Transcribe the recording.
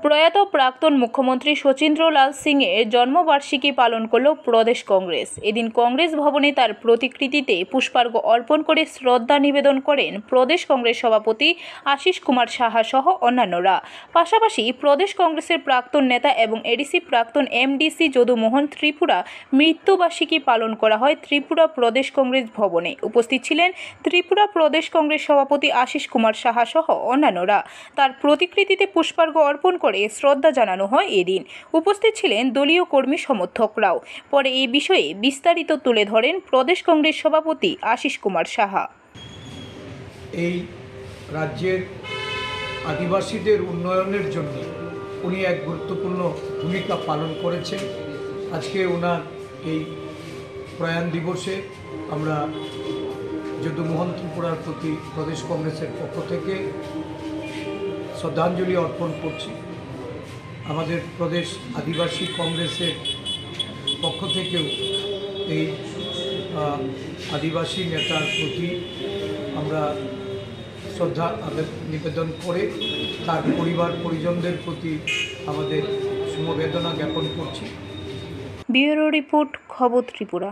প্রয়াত প্রাক্তন মুখ্যমন্ত্রী শচীন্দ্রলাল সিংয়ের জন্মবার্ষিকী পালন করল প্রদেশ কংগ্রেস। এদিন কংগ্রেস ভবনে তার প্রতিকৃতিতে পুষ্পার্ঘ্য অর্পণ করে শ্রদ্ধা নিবেদন করেন প্রদেশ কংগ্রেস সভাপতি আশিস কুমার সাহা সহ অন্যান্যরা। পাশাপাশি প্রদেশ কংগ্রেসের প্রাক্তন নেতা এবং এডিসি প্রাক্তন এমডিসি যদুমোহন ত্রিপুরা মৃত্যুবার্ষিকী পালন করা হয় ত্রিপুরা প্রদেশ কংগ্রেস ভবনে। উপস্থিত ছিলেন ত্রিপুরা প্রদেশ কংগ্রেস সভাপতি আশিস কুমার সাহা সহ অন্যান্যরা। তার প্রতিকৃতিতে পুষ্পার্ঘ্য অর্পণ করে শ্রদ্ধা জানানো হয়। এদিন উপস্থিত ছিলেন দলীয় কর্মী সমর্থকরাও। পরে এই বিষয়ে বিস্তারিত তুলে ধরেন প্রদেশ কংগ্রেস সভাপতি আশিস কুমার সাহা। এই রাজ্যের আদিবাসীদের উন্নয়নের জন্য উনি এক গুরুত্বপূর্ণ ভূমিকা পালন করেছেন। আজকে ওনার এই প্রয়াণ দিবসে আমরা যদুমোহন ত্রিপুরার প্রতি প্রদেশ কংগ্রেসের পক্ষ থেকে শ্রদ্ধাঞ্জলি অর্পণ করছি। আমাদের প্রদেশ আদিবাসী কংগ্রেসের পক্ষ থেকেও এই আদিবাসী নেতার প্রতি আমরা শ্রদ্ধা নিবেদন করে তার পরিবার পরিজনদের প্রতি আমাদের সমবেদনা জ্ঞাপন করছি। ব্যুরো রিপোর্ট, খবর ত্রিপুরা।